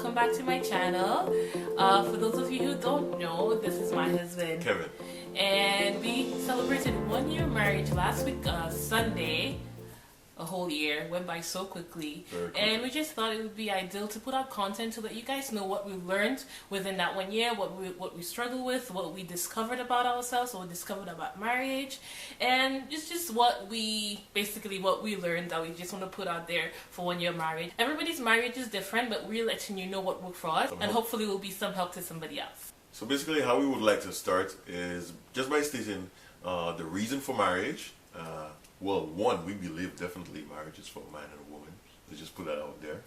welcome back to my channel. For those of you who don't know, this is my husband Kevin. And we celebrated 1 year marriage last week, Sunday. A whole year went by so quickly, and we just thought it would be ideal to put out content to let you guys know what we learned within that 1 year, what we struggled with, what we discovered about ourselves, what we discovered about marriage, and it's just what we learned that we just want to put out there for 1 year marriage. Everybody's marriage is different, but we're letting you know what worked for us, and hopefully will be some help to somebody else. So basically how we would like to start is just by stating the reason for marriage. Well, one, we believe definitely marriage is for a man and a woman. Let's just put that out there.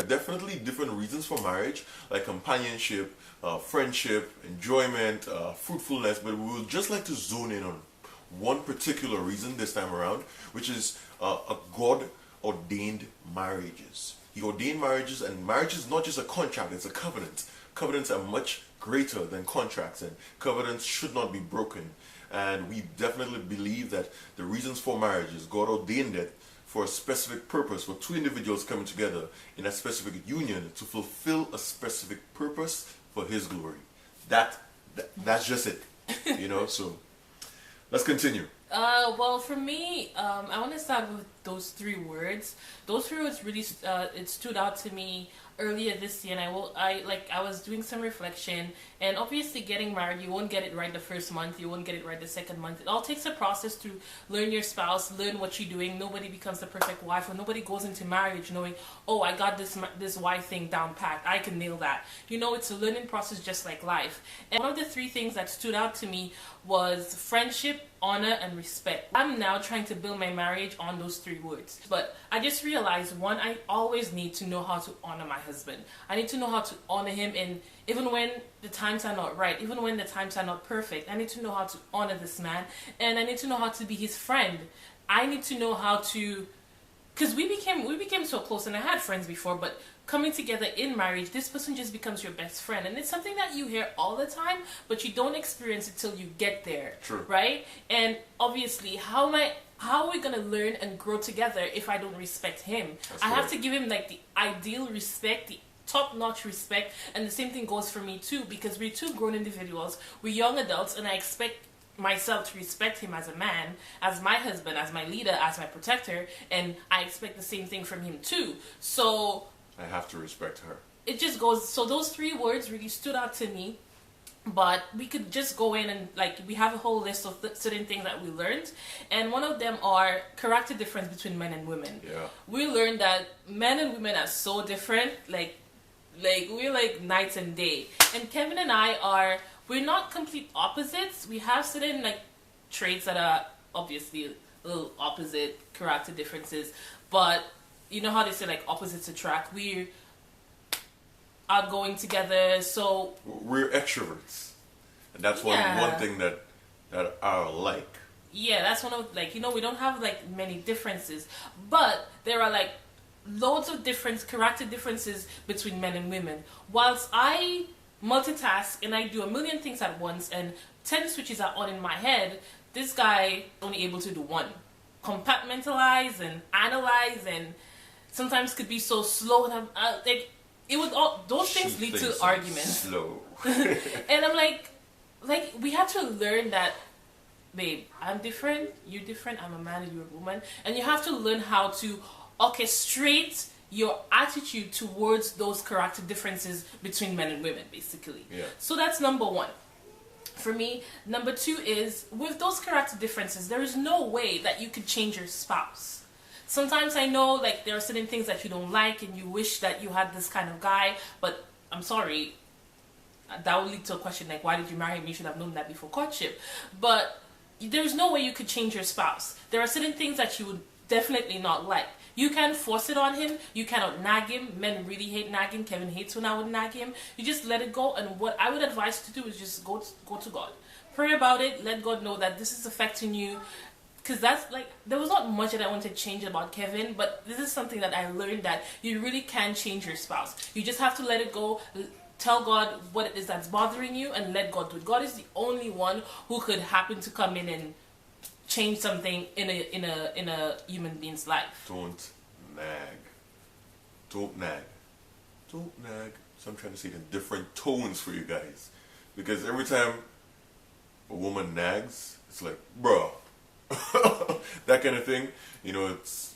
Definitely different reasons for marriage, like companionship, friendship, enjoyment, fruitfulness, but we would just like to zone in on one particular reason this time around, which is a God-ordained marriages. He ordained marriages, and marriage is not just a contract, it's a covenant. Covenants are much greater than contracts, and covenants should not be broken. And we definitely believe that the reasons for marriage is God ordained it for a specific purpose, for two individuals coming together in a specific union to fulfill a specific purpose for His glory. That's just it, you know. So let's continue. Well, for me, I want to start with those three words. Those three words really it stood out to me earlier this year, and I was doing some reflection. And obviously, getting married, you won't get it right the first month, you won't get it right the second month. It all takes a process to learn your spouse, learn what you're doing. Nobody becomes the perfect wife, or nobody goes into marriage knowing, oh, I got this wife thing down packed, I can nail that. You know, it's a learning process just like life. And one of the three things that stood out to me was friendship, honor, and respect. I'm now trying to build my marriage on those three words. But I just realized, one, I always need to know how to honor my husband. I need to know how to honor him, and even when the times are not right, even when the times are not perfect, I need to know how to honor this man, and I need to know how to be his friend. I need to know how to, because we became so close, and I had friends before, but coming together in marriage, this person just becomes your best friend. And it's something that you hear all the time, but you don't experience it till you get there. True. Right? And obviously, how are we going to learn and grow together if I don't respect him? I have to give him like the ideal respect, the top-notch respect, and the same thing goes for me too, because we're two grown individuals, we're young adults, and I expect myself to respect him as a man, as my husband, as my leader, as my protector, and I expect the same thing from him too. So I have to respect her. It just goes, so those three words really stood out to me. But we could just go in and we have a whole list of certain things that we learned, and one of them are character difference between men and women. Yeah. We learned that men and women are so different, we're like night and day. And Kevin and we're not complete opposites. We have certain traits that are obviously a little opposite, character differences, but you know how they say opposites attract. We're outgoing together, so we're extroverts, and that's one thing that are alike. Yeah, that's one of we don't have many differences, but there are loads of different character differences between men and women. Whilst I multitask and I do a million things at once, and 10 switches are on in my head, this guy only able to do one. Compartmentalize and analyze, and sometimes could be so slow, and those things lead to arguments. Slow. And I'm we have to learn that, babe, I'm different, you're different, I'm a man and you're a woman, and you have to learn how to orchestrate your attitude towards those character differences between men and women, basically. Yeah. So that's number one. For me, number two is, with those character differences, there is no way that you could change your spouse. Sometimes I know there are certain things that you don't like and you wish that you had this kind of guy, but I'm sorry, that would lead to a question why did you marry him? You should have known that before courtship. But there's no way you could change your spouse. There are certain things that you would definitely not like. You can't force it on him. You cannot nag him. Men really hate nagging. Kevin hates when I would nag him. You just let it go, and what I would advise you to do is just go to God. Pray about it. Let God know that this is affecting you. Because that's there was not much that I wanted to change about Kevin, but this is something that I learned, that you really can change your spouse. You just have to let it go. Tell God what it is that's bothering you, and let God do it. God is the only one who could happen to come in and change something in a human being's life. Don't nag. Don't nag. don't nag. So I'm trying to say it in different tones for you guys. Because every time a woman nags, it's like, bro, that kind of thing. You know, it's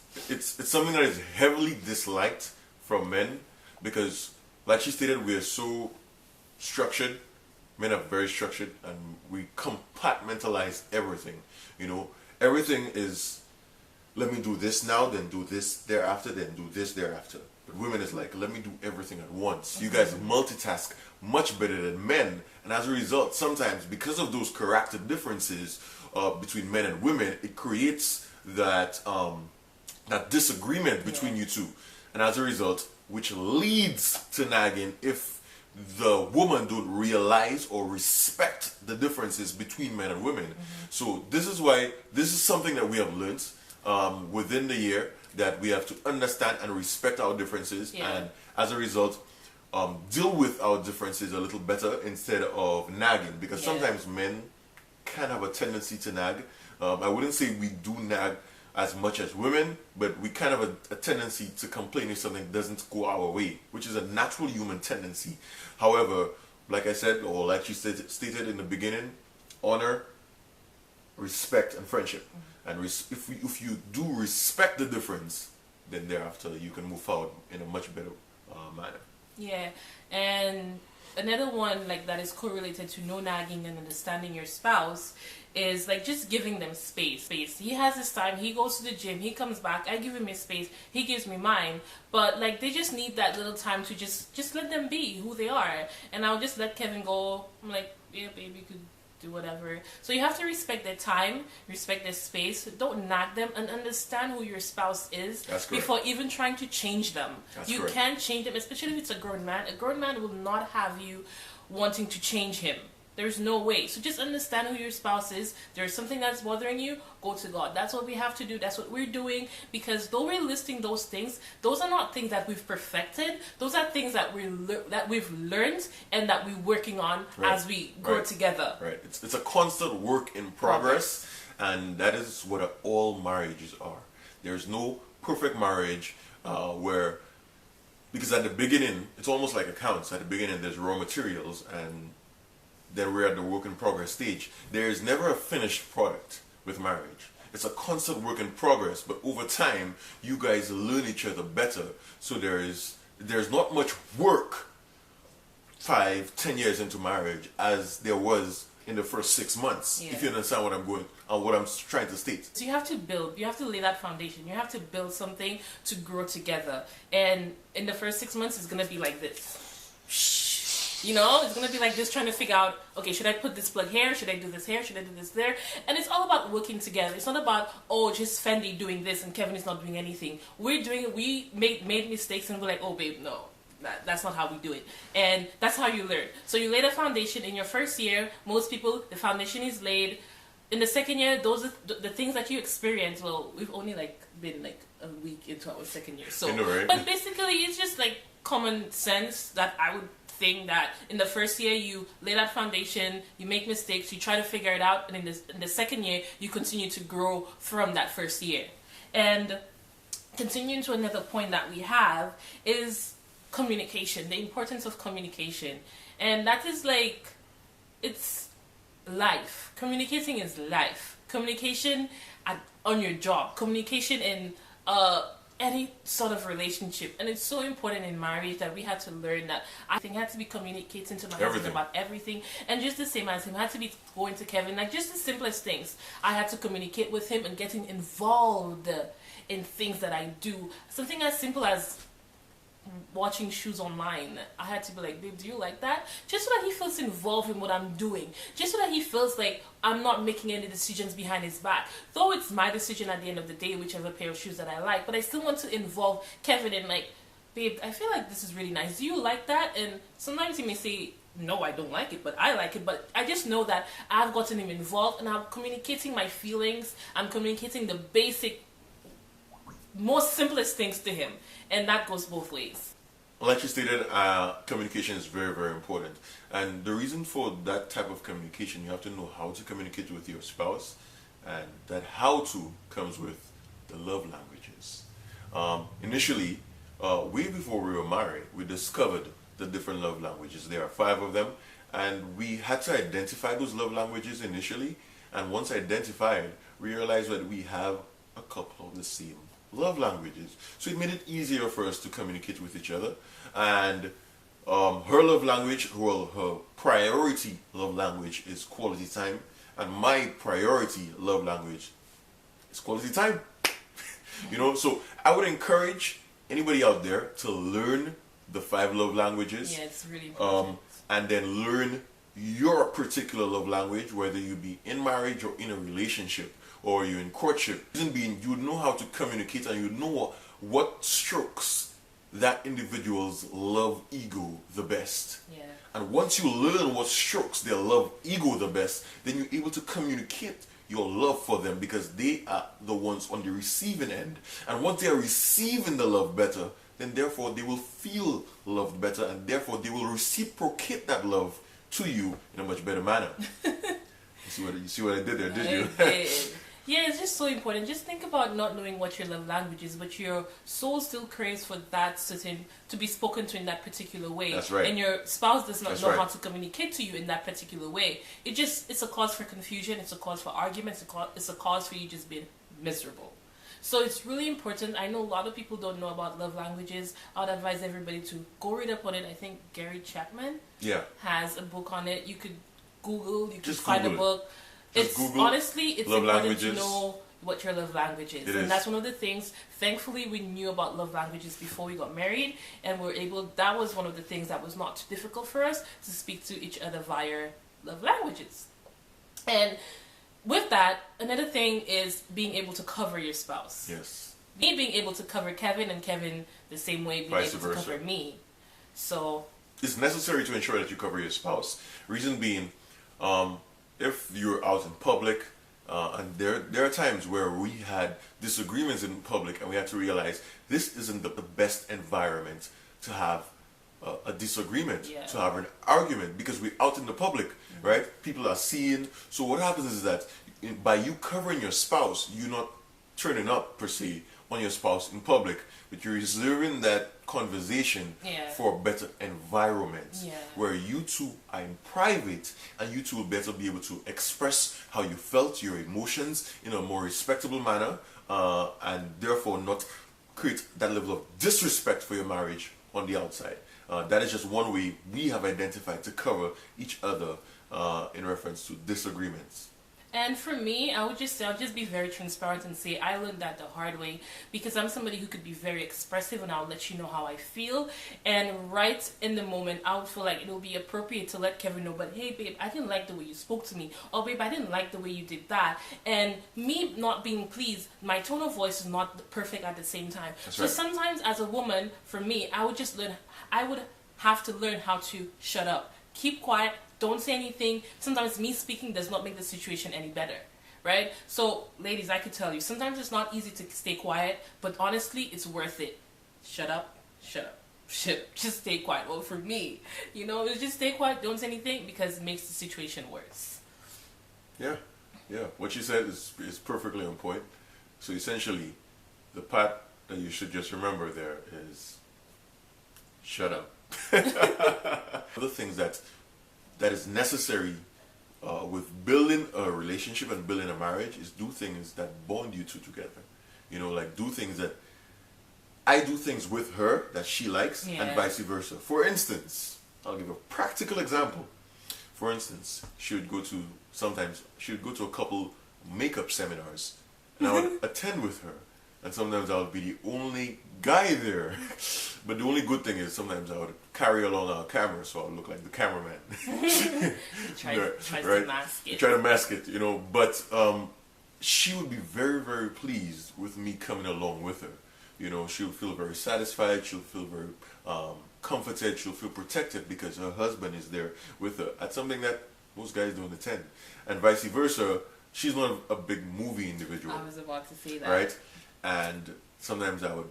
something that is heavily disliked from men because, like she stated, we are so structured. Men are very structured, and we compartmentalize everything. You know, everything is, let me do this now, then do this thereafter, then do this thereafter. But women is like, let me do everything at once. You guys multitask much better than men, and as a result, sometimes because of those character differences between men and women, it creates that that disagreement between you two, and as a result, which leads to nagging if the woman don't realize or respect the differences between men and women. So this is why this is something that we have learned within the year, that we have to understand and respect our differences, and as a result deal with our differences a little better instead of nagging, because sometimes men can have a tendency to nag. I wouldn't say we do nag as much as women, but we kind of have a tendency to complain if something doesn't go our way, which is a natural human tendency. However, like I said, or like you stated in the beginning, honor, respect, and friendship. And if you do respect the difference, then thereafter you can move forward in a much better manner. Yeah, and another one like that is correlated to no nagging and understanding your spouse is like just giving them space. He has his time, he goes to the gym, he comes back, I give him his space, he gives me mine, but like they just need that little time to just let them be who they are. And I'll just let Kevin go. I'm like, yeah baby, you could do whatever. So you have to respect their time, respect their space, don't nag them, and understand who your spouse is before even trying to change them. You can't change them, especially if it's a grown man. A grown man will not have you wanting to change him. There's no way. So just understand who your spouse is. There's something that's bothering you, go to God. That's what we have to do. That's what we're doing. Because though we're listing those things, those are not things that we've perfected. Those are things that we've learned and that we're working on as we grow together. Right. It's a constant work in progress, and that is what all marriages are. There's no perfect marriage where, because at the beginning, it's almost like accounts. At the beginning, there's raw materials, and then we're at the work in progress stage. There is never a finished product with marriage. It's a constant work in progress, but over time, you guys learn each other better. So there's not much work 5-10 years into marriage as there was in the first 6 months. If you understand what I'm trying to state. So you have to build, you have to lay that foundation. You have to build something to grow together. And in the first 6 months, it's gonna be like this. You know, it's going to be like just trying to figure out, okay, should I put this plug here? Should I do this here? Should I do this there? And it's all about working together. It's not about, oh, just Fendi doing this and Kevin is not doing anything. We made mistakes and we're like, oh, babe, no. That's not how we do it. And that's how you learn. So you lay the foundation in your first year. Most people, the foundation is laid. In the second year, those are the things that you experience. Well, we've only been a week into our second year. So, but basically, it's just like common sense that I would think that in the first year you lay that foundation, you make mistakes, you try to figure it out, and in the second year you continue to grow from that first year. And continuing to another point that we have is communication, the importance of communication. And that is like, it's life. Communicating is life. Communication on your job, communication in any sort of relationship, and it's so important in marriage that we had to learn that I think I had to be communicating to my husband about everything, and just the same as him, I had to be going to Kevin, like just the simplest things. I had to communicate with him and getting involved in things that I do. Something as simple as watching shoes online. I had to be like, babe, do you like that? Just so that he feels involved in what I'm doing. Just so that he feels like I'm not making any decisions behind his back. Though it's my decision at the end of the day, whichever pair of shoes that I like. But I still want to involve Kevin in like, babe, I feel like this is really nice. Do you like that? And sometimes he may say, no, I don't like it, but I like it. But I just know that I've gotten him involved and I'm communicating my feelings. I'm communicating the basic, most simplest things to him. And that goes both ways. Like you stated, communication is very, very important. And the reason for that type of communication, you have to know how to communicate with your spouse. And that how to comes with the love languages. Initially, way before we were married, we discovered the different love languages. There are 5 of them, and we had to identify those love languages initially. And once identified, we realized that we have a couple of the same love languages. So it made it easier for us to communicate with each other. And her love language, well, her priority love language is quality time, and my priority love language is quality time. You know, so I would encourage anybody out there to learn the 5 love languages. Yeah, it's really important. And then learn your particular love language, whether you be in marriage or in a relationship or you're in courtship. Reason being, you know how to communicate, and you know what strokes that individual's love ego the best. Yeah. And once you learn what strokes their love ego the best, then you're able to communicate your love for them, because they are the ones on the receiving end. And once they are receiving the love better, then therefore they will feel loved better, and therefore they will reciprocate that love to you in a much better manner. You see what I did there, did you? Yeah, it's just so important. Just think about not knowing what your love language is, but your soul still craves for that certain, to be spoken to in that particular way. That's right. And your spouse does not That's know right. how to communicate to you in that particular way. It's a cause for confusion, it's a cause for arguments, it's a cause for you just being miserable. So it's really important. I know a lot of people don't know about love languages. I would advise everybody to go read up on it. I think Gary Chapman has a book on it. You could Google, you could find a book. It's honestly, it's important to know what your love language is. And that's one of the things, thankfully we knew about love languages before we got married, and that was one of the things that was not too difficult for us, to speak to each other via love languages. And with that, another thing is being able to cover your spouse. Yes. Me being able to cover Kevin, and Kevin the same way being able to cover me. So it's necessary to ensure that you cover your spouse. Reason being, if you're out in public, and there are times where we had disagreements in public, and we had to realize this isn't the best environment to have a disagreement, to have an argument, because we're out in the public, right? People are seeing. So what happens is that by you covering your spouse, you're not turning up per se on your spouse in public, but you're reserving that conversation for a better environment where you two are in private, and you two will better be able to express how you felt, your emotions, in a more respectable manner, and therefore not create that level of disrespect for your marriage on the outside. That is just one way we have identified to cover each other in reference to disagreements. And for me, I'll just be very transparent and say I learned that the hard way, because I'm somebody who could be very expressive, and I'll let you know how I feel. And right in the moment, I would feel like it will be appropriate to let Kevin know, but hey babe, I didn't like the way you spoke to me. Or babe, I didn't like the way you did that. And me not being pleased, my tone of voice is not perfect at the same time. So sometimes as a woman, for me, I would have to learn how to shut up. Keep quiet. Don't say anything. Sometimes me speaking does not make the situation any better, right? So, ladies, I could tell you, sometimes it's not easy to stay quiet, but honestly, it's worth it. Shut up, shut up, shut up. Just stay quiet. Well, for me, it's just stay quiet, don't say anything, because it makes the situation worse. Yeah. What you said is perfectly on point. So essentially, the part that you should just remember there is shut up. Other things that is necessary with building a relationship and building a marriage is do things that bond you two together. Like do things that I do things with her that she likes, and vice versa. For instance, I'll give a practical example. For instance, she would go to a couple makeup seminars, and I would attend with her. And sometimes I would be the only guy there. But the only good thing is sometimes I would carry along our camera, so I would look like the cameraman. Try to mask it. Try to mask it, But she would be very, very pleased with me coming along with her. She'll feel very satisfied. She'll feel very comforted. She'll feel protected because her husband is there with her. That's something that most guys don't attend. And vice versa. She's not a big movie individual. I was about to say that. Right? And sometimes I would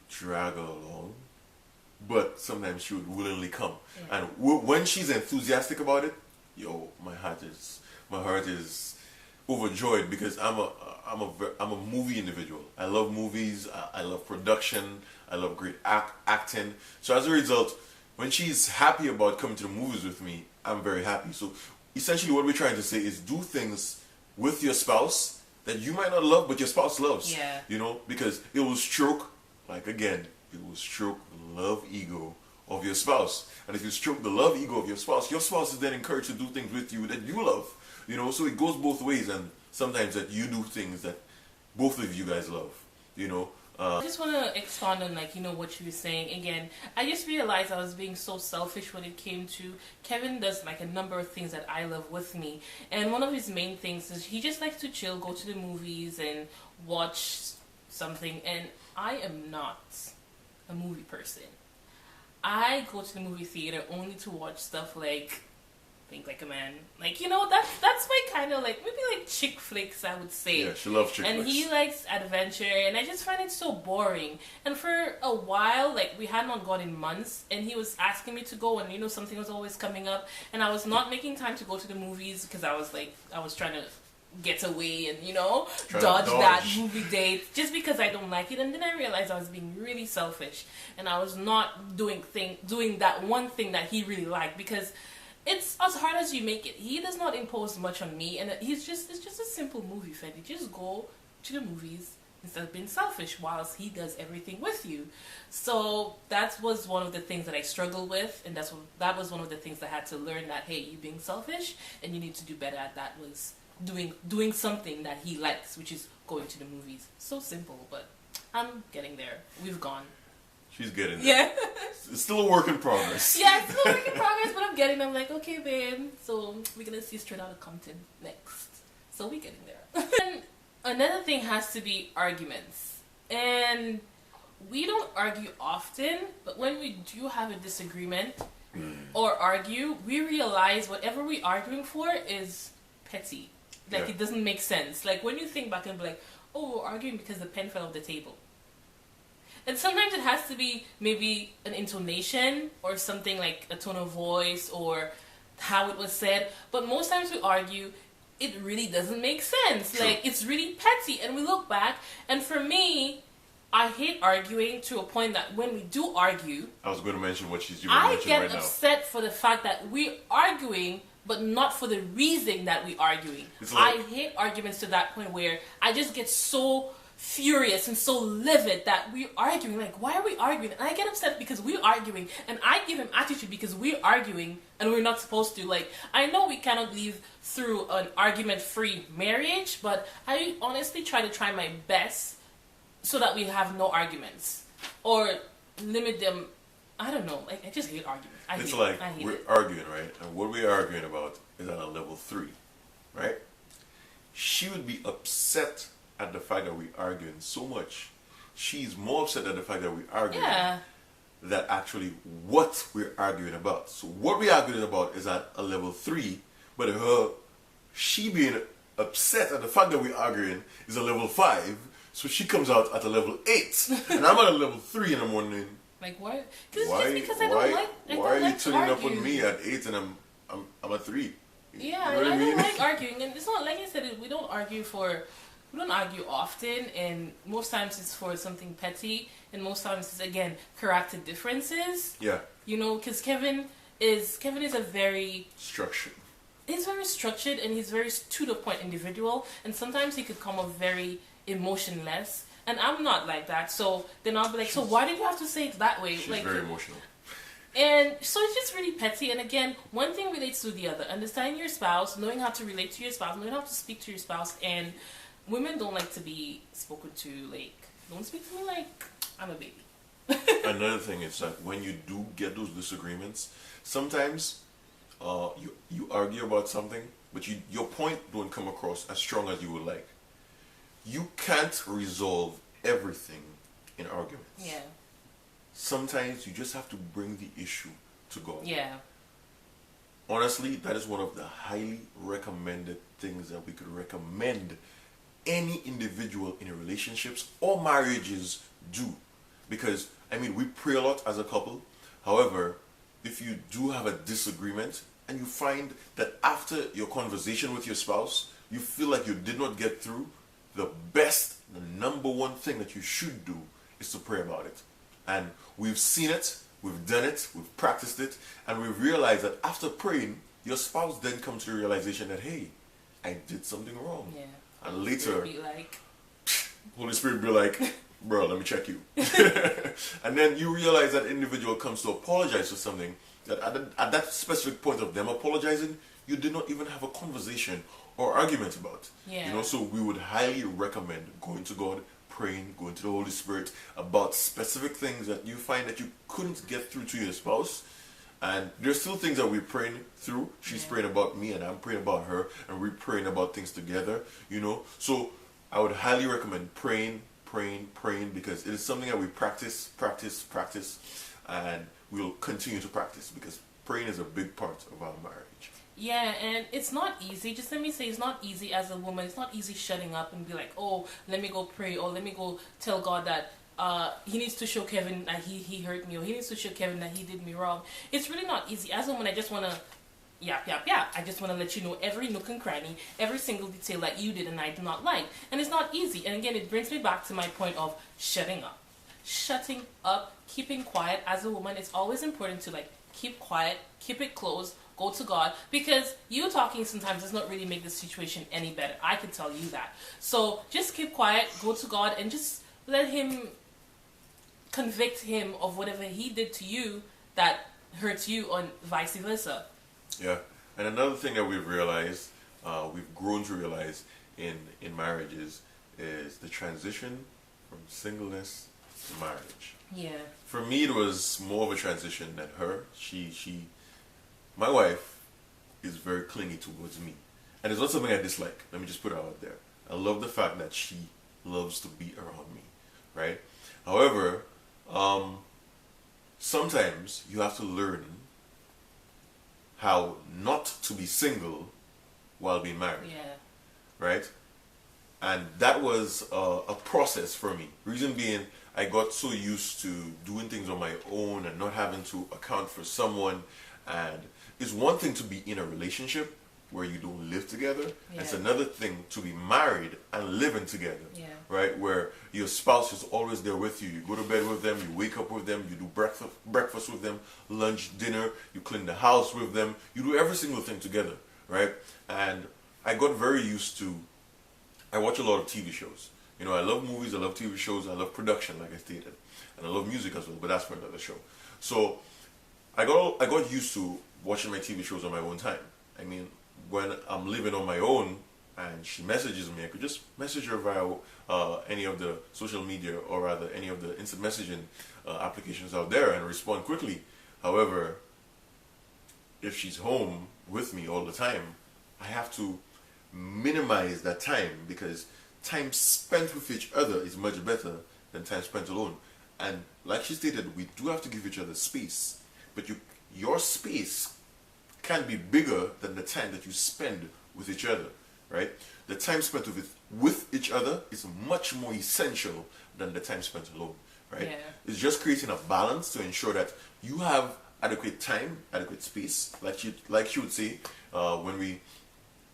drag her along, but sometimes she would willingly come. Yeah. And when she's enthusiastic about it, my heart is overjoyed because I'm a movie individual. I love movies. I love production. I love great acting. So as a result, when she's happy about coming to the movies with me, I'm very happy. So essentially, what we're trying to say is do things with your spouse that you might not love, but your spouse loves. Yeah. You know, because it will stroke, like again, it will stroke the love ego of your spouse. And if you stroke the love ego of your spouse is then encouraged to do things with you that you love. You know, so it goes both ways, and sometimes that you do things that both of you guys love. You know. I just want to expand on what you were saying again. I just realized I was being so selfish when it came to Kevin does like a number of things that I love with me, and one of his main things is he just likes to chill, go to the movies and watch something, and I am not a movie person. I go to the movie theater only to watch stuff like Think Like a Man. Like, that's my kind of like, maybe like chick flicks, I would say. Yeah, she loves chick flicks. And he likes adventure, and I just find it so boring. And for a while, like, we had not gone in months, and he was asking me to go, and something was always coming up, and I was not making time to go to the movies because I was trying to get away and dodge that movie date just because I don't like it. And then I realized I was being really selfish, and I was not doing that one thing that he really liked, because it's as hard as you make it. He does not impose much on me, and it's just a simple movie, Fendi. Just go to the movies instead of being selfish whilst he does everything with you. So that was one of the things that I struggled with, and that was one of the things that I had to learn, that hey, you being selfish and you need to do better at that, was doing something that he likes, which is going to the movies. So simple, but I'm getting there. We've gone. She's getting there. Yeah. It's still a work in progress. Yeah, it's still a work in progress, but I'm getting there. I'm like, okay, babe, so we're going to see Straight Outta Compton next. So we're getting there. And another thing has to be arguments. And we don't argue often, but when we do have a disagreement or argue, we realize whatever we're arguing for is petty. Like, It doesn't make sense. Like, when you think back and be like, oh, we're arguing because the pen fell off the table. And sometimes it has to be maybe an intonation or something like a tone of voice or how it was said. But most times we argue, it really doesn't make sense. True. Like, it's really petty. And we look back, and for me, I hate arguing to a point that when we do argue, I was going to mention what you I mentioned get right now. upset for the fact that we're arguing, but not for the reason that we're arguing. Like, I hate arguments to that point where I just get so furious and so livid that we're arguing. Like, why are we arguing? And I get upset because we're arguing, and I give him attitude because we're arguing and we're not supposed to. Like, I know we cannot live through an argument-free marriage, but I honestly try my best so that we have no arguments or limit them. I don't know. Like, I just hate arguments. It's like we're arguing, right? And what we're arguing about is at a level 3, right? She would be upset at the fact that we're arguing so much. She's more upset at the fact that we're arguing than actually what we're arguing about. So what we're arguing about is at a level 3, but she being upset at the fact that we're arguing is a level 5. So she comes out at a level 8, and I'm at a level 3, and I'm wondering, like, what? Just because I don't like. Why are you turning up on me at 8 and I'm at 3? Yeah, I don't like arguing, and it's not like I said. We don't argue often, and most times it's for something petty, and most times it's again character differences. Yeah. Because Kevin is a very structured. He's very structured, and he's very to the point individual, and sometimes he could come off very emotionless. And I'm not like that, so then I'll be like, so why did you have to say it that way? She's like, very emotional. And so it's just really petty. And again, one thing relates to the other. Understanding your spouse, knowing how to relate to your spouse, knowing how to speak to your spouse. And women don't like to be spoken to like, don't speak to me like I'm a baby. Another thing is that when you do get those disagreements, sometimes you argue about something, but your point don't come across as strong as you would like. You can't resolve everything in arguments. Yeah. Sometimes you just have to bring the issue to God. Yeah. Honestly, that is one of the highly recommended things that we could recommend any individual in relationships or marriages do. Because, we pray a lot as a couple. However, if you do have a disagreement and you find that after your conversation with your spouse, you feel like you did not get through, the best, the number one thing that you should do is to pray about it. And we've seen it, we've done it, we've practiced it, and we've realized that after praying, your spouse then comes to the realization that, hey, I did something wrong. Yeah. And later, Be like, Holy Spirit be like, bro, let me check you. And then you realize that individual comes to apologize for something that at that specific point of them apologizing, you did not even have a conversation or argument about. Yeah. You know, so we would highly recommend going to God, praying, going to the Holy Spirit about specific things that you find that you couldn't get through to your spouse. And there's still things that we're praying through. She's praying about me and I'm praying about her, and we're praying about things together, you know. So I would highly recommend praying, because it is something that we practice, and we'll continue to practice, because praying is a big part of our marriage. yeah, and it's not easy. Just let me say, it's not easy as a woman. It's not easy shutting up and be like, oh, let me go pray, or let me go tell God that he needs to show Kevin that he hurt me, or he needs to show Kevin that he did me wrong. It's really not easy. As a woman, I just want to I just want to let you know every nook and cranny, every single detail that you did and I do not like. And it's not easy. And again, it brings me back to my point of shutting up. Shutting up, keeping quiet. As a woman, it's always important to keep quiet, keep it closed, go to God, because you talking sometimes does not really make the situation any better. I can tell you that. So just keep quiet, go to God, and just let Him convict him of whatever he did to you that hurts you, and vice versa. Yeah, and another thing that we've realized, we've grown to realize in marriages, is the transition from singleness to marriage. Yeah. For me, it was more of a transition than her. My wife is very clingy towards me, and it's not something I dislike. Let me just put it out there. I love the fact that she loves to be around me, right? However, sometimes you have to learn how not to be single while being married. Yeah. Right? And that was a process for me. Reason being, I got so used to doing things on my own and not having to account for someone. And it's one thing to be in a relationship where you don't live together. Yeah. It's another thing to be married and living together. Yeah. Right? Where your spouse is always there with you. You go to bed with them, you wake up with them, you do breakfast with them, lunch, dinner, you clean the house with them, you do every single thing together. Right? And I got very used to, I watch a lot of TV shows. You know, I love movies, I love TV shows, I love production, like I stated. And I love music as well, but that's for another show. So I got used to watching my TV shows on my own time. I mean, when I'm living on my own and she messages me, I could just message her via any of the social media, or rather any of the instant messaging applications out there, and respond quickly. However, if she's home with me all the time, I have to minimize that time, because time spent with each other is much better than time spent alone. And like she stated, we do have to give each other space, but your space can be bigger than the time that you spend with each other, right? The time spent with each other is much more essential than the time spent alone, right? Yeah. It's just creating a balance to ensure that you have adequate time, adequate space, like she would say, when we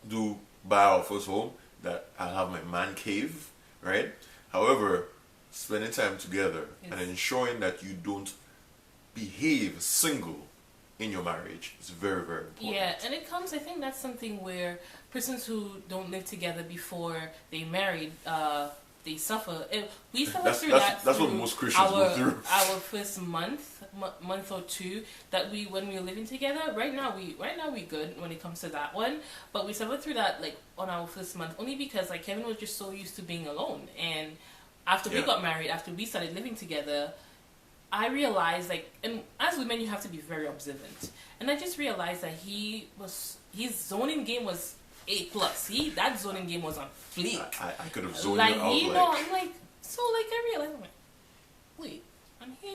do buy our first home, that I'll have my man cave, right? However, spending time together and ensuring that you don't behave single in your marriage is very, very important. Yeah, and it comes, I think that's something where persons who don't live together before they married, they suffer. And we suffer through that. That's what most Christians go through. Our first month or two that when we were living together. Right now we good when it comes to that one, but we suffered through that on our first month, only because Kevin was just so used to being alone. And after we got married, after we started living together, I realized and as women you have to be very observant, and I just realized that his zoning game was A+. That zoning game was on fleek. I could have zoned you out. I'm like, I realized, I'm like, wait, I'm here.